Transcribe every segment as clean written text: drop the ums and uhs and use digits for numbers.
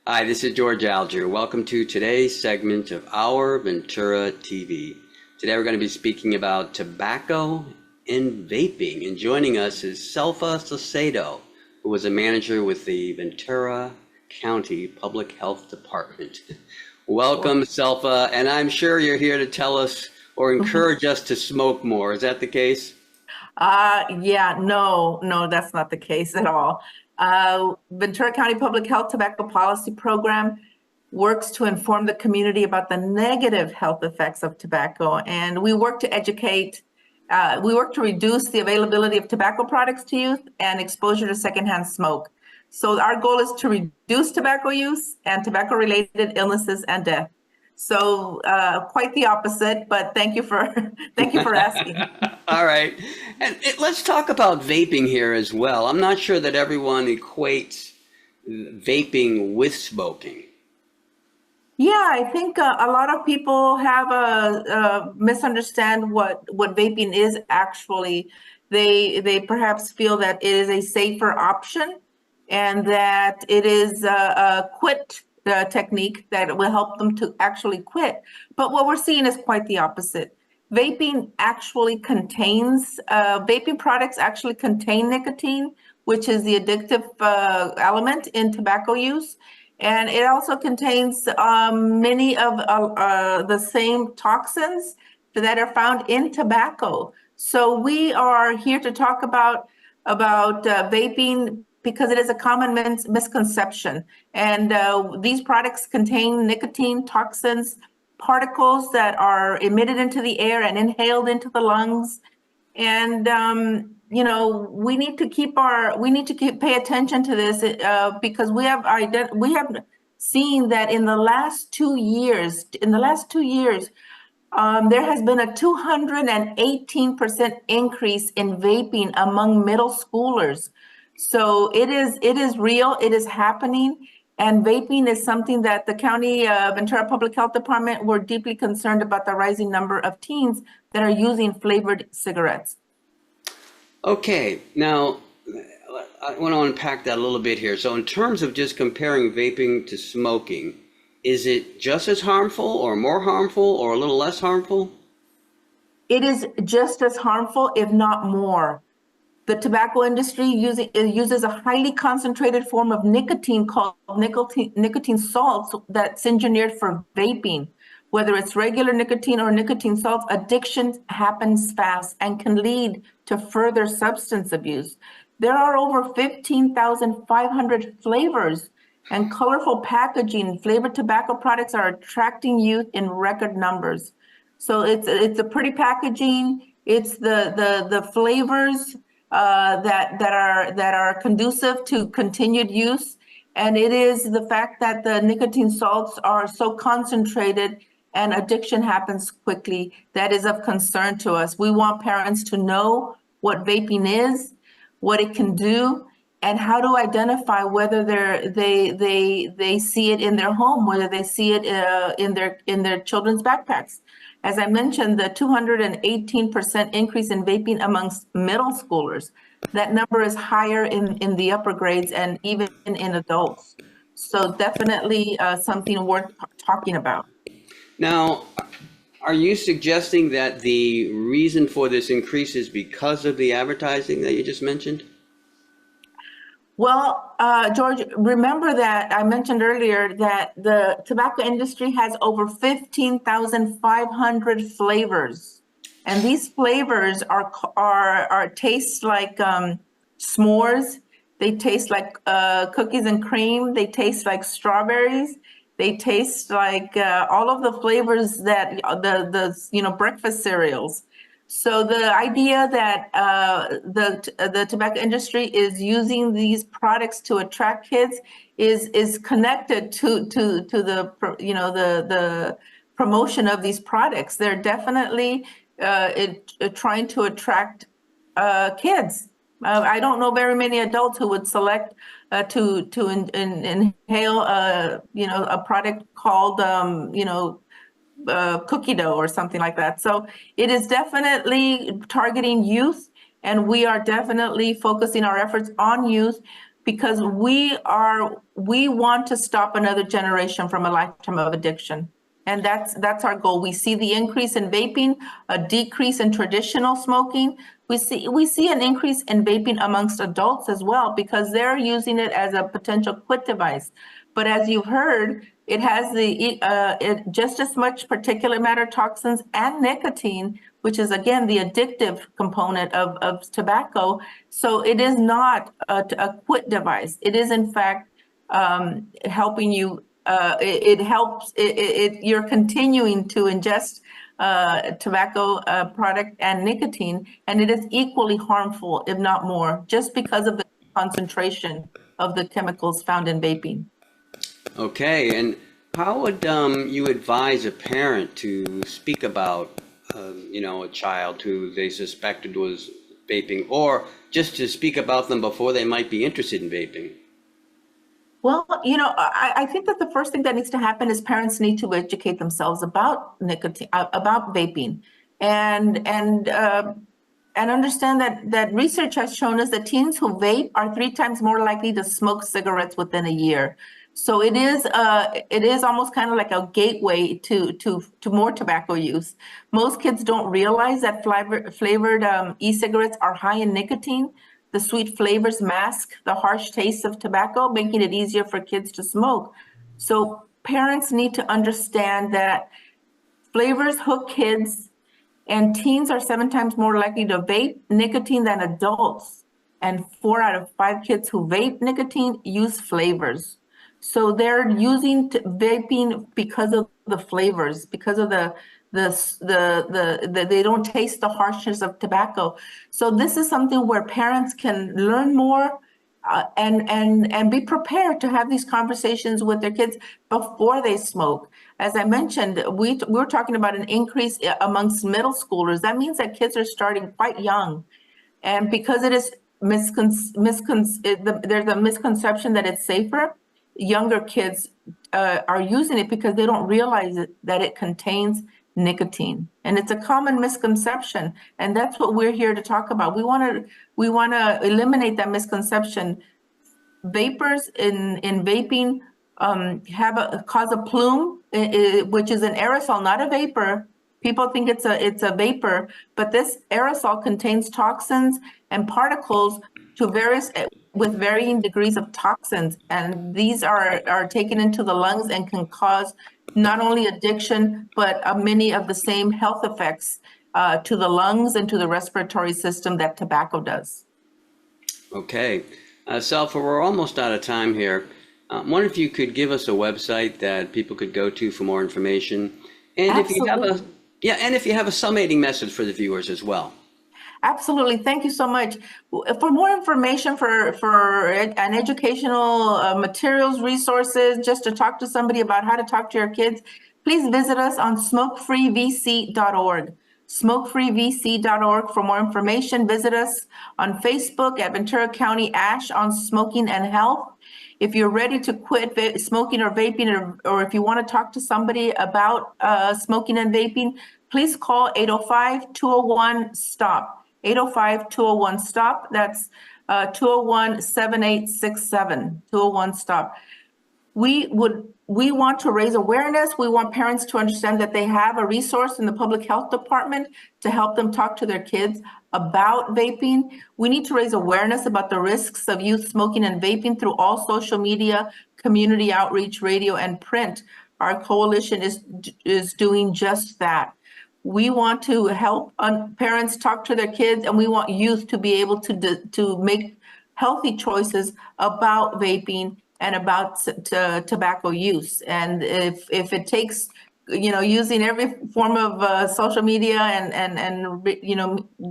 Hi, this is George Alger. Welcome to today's segment of Our Ventura TV. Today we're going to be speaking about tobacco and vaping. And joining us is Selfa Saucedo, who was a manager with the Ventura County Public Health Department. Welcome, Selfa, and I'm sure you're here to tell us or encourage us to smoke more. Is that the case? Yeah, no, that's not the case at all. Ventura County Public Health Tobacco Policy Program works to inform the community about the negative health effects of tobacco, and we work to educate. We work to reduce the availability of tobacco products to youth and exposure to secondhand smoke. So our goal is to reduce tobacco use and tobacco-related illnesses and death. So quite the opposite, but thank you for thank you for asking. All right. And let's talk about vaping here as well. I'm not sure that everyone equates vaping with smoking. Yeah, I think a lot of people have misunderstand what vaping is actually. They perhaps feel that it is a safer option and that it is a quit technique that will help them to actually quit. But what we're seeing is quite the opposite. Vaping products actually contain nicotine, which is the addictive element in tobacco use. And it also contains many of the same toxins that are found in tobacco. So we are here to talk about vaping because it is a common misconception. And these products contain nicotine toxins, particles that are emitted into the air and inhaled into the lungs. And we need to pay attention to this because we have seen that in the last 2 years, there has been a 218% increase in vaping among middle schoolers. So it is real, it is happening. And vaping is something that the County Ventura Public Health Department, we're deeply concerned about the rising number of teens that are using flavored cigarettes. Okay, now I want to unpack that a little bit here. So in terms of just comparing vaping to smoking, is it just as harmful or more harmful or a little less harmful? It is just as harmful, if not more. The tobacco industry uses a highly concentrated form of nicotine called nicotine salts that's engineered for vaping. Whether it's regular nicotine or nicotine salts, addiction happens fast and can lead to further substance abuse. There are over 15,500 flavors and colorful packaging. Flavored tobacco products are attracting youth in record numbers. So it's a pretty packaging. It's the flavors that are conducive to continued use, and it is the fact that the nicotine salts are so concentrated and addiction happens quickly that is of concern to us. We want parents to know what vaping is, what it can do, and how to identify whether they see it in their home, whether they see it in their children's backpacks. As I mentioned, the 218% increase in vaping amongst middle schoolers, that number is higher in the upper grades and even in adults. So definitely something worth talking about. Now, are you suggesting that the reason for this increase is because of the advertising that you just mentioned? Well, George, remember that I mentioned earlier that the tobacco industry has over 15,500 flavors. And these flavors are taste like s'mores. They taste like cookies and cream. They taste like strawberries. They taste like all of the flavors that the breakfast cereals. So the idea that the tobacco industry is using these products to attract kids is connected to the promotion of these products. They're definitely trying to attract kids. I don't know very many adults who would select to inhale a product called cookie dough or something like that. So it is definitely targeting youth, and we are definitely focusing our efforts on youth. because we want to stop another generation from a lifetime of addiction. And that's our goal. We see the increase in vaping, a decrease in traditional smoking. We see an increase in vaping amongst adults as well, because they're using it as a potential quit device. But as you've heard, it has just as much particulate matter toxins and nicotine, which is again the addictive component of tobacco. So it is not a quit device. It is in fact helping you. It helps. You're continuing to ingest tobacco product and nicotine, and it is equally harmful, if not more, just because of the concentration of the chemicals found in vaping. Okay, and how would you advise a parent to speak about, a child who they suspected was vaping, or just to speak about them before they might be interested in vaping? Well, I think that the first thing that needs to happen is parents need to educate themselves about nicotine, about vaping, and understand that research has shown us that teens who vape are 3 times more likely to smoke cigarettes within a year. So it is almost kind of like a gateway to more tobacco use. Most kids don't realize that flavored e-cigarettes are high in nicotine. The sweet flavors mask the harsh taste of tobacco, making it easier for kids to smoke. So parents need to understand that flavors hook kids, and teens are 7 times more likely to vape nicotine than adults. And 4 out of 5 kids who vape nicotine use flavors. So they're using vaping because of the flavors, because of they don't taste the harshness of tobacco. So this is something where parents can learn more and be prepared to have these conversations with their kids before they smoke. As I mentioned, we're talking about an increase amongst middle schoolers. That means that kids are starting quite young. And because it is there's a misconception that it's safer, younger kids are using it because they don't realize that it contains nicotine. And it's a common misconception. And that's what we're here to talk about. We want to eliminate that misconception. Vapors in vaping cause a plume, which is an aerosol, not a vapor. People think it's a vapor, but this aerosol contains toxins and particles with varying degrees of toxins, and these are taken into the lungs and can cause not only addiction but many of the same health effects to the lungs and to the respiratory system that tobacco does. Okay, Selfa, we're almost out of time here. I wonder if you could give us a website that people could go to for more information, and Absolutely. if you have a summating message for the viewers as well. Absolutely. Thank you so much. For more information, for an educational materials, resources, just to talk to somebody about how to talk to your kids, please visit us on smokefreevc.org. Smokefreevc.org for more information. Visit us on Facebook at Ventura County ASH on smoking and health. If you're ready to quit smoking or vaping, or if you want to talk to somebody about smoking and vaping, please call 805-201-STOP. 805-201-STOP. That's 201-7867. 201-STOP. We want to raise awareness. We want parents to understand that they have a resource in the public health department to help them talk to their kids about vaping. We need to raise awareness about the risks of youth smoking and vaping through all social media, community outreach, radio, and print. Our coalition is doing just that. We want to help parents talk to their kids, and we want youth to be able to make healthy choices about vaping and about tobacco use. And if it takes, using every form of social media and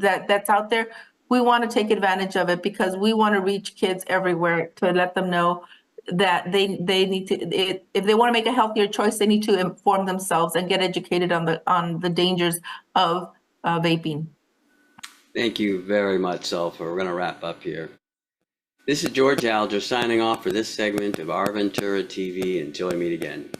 that's out there, we want to take advantage of it, because we want to reach kids everywhere to let them know that they need to, if they want to make a healthier choice, they need to inform themselves and get educated on the dangers of vaping. Thank you very much, Selfa. We're going to wrap up here. This is George Alger signing off for this segment of Our Ventura TV. Until we meet again.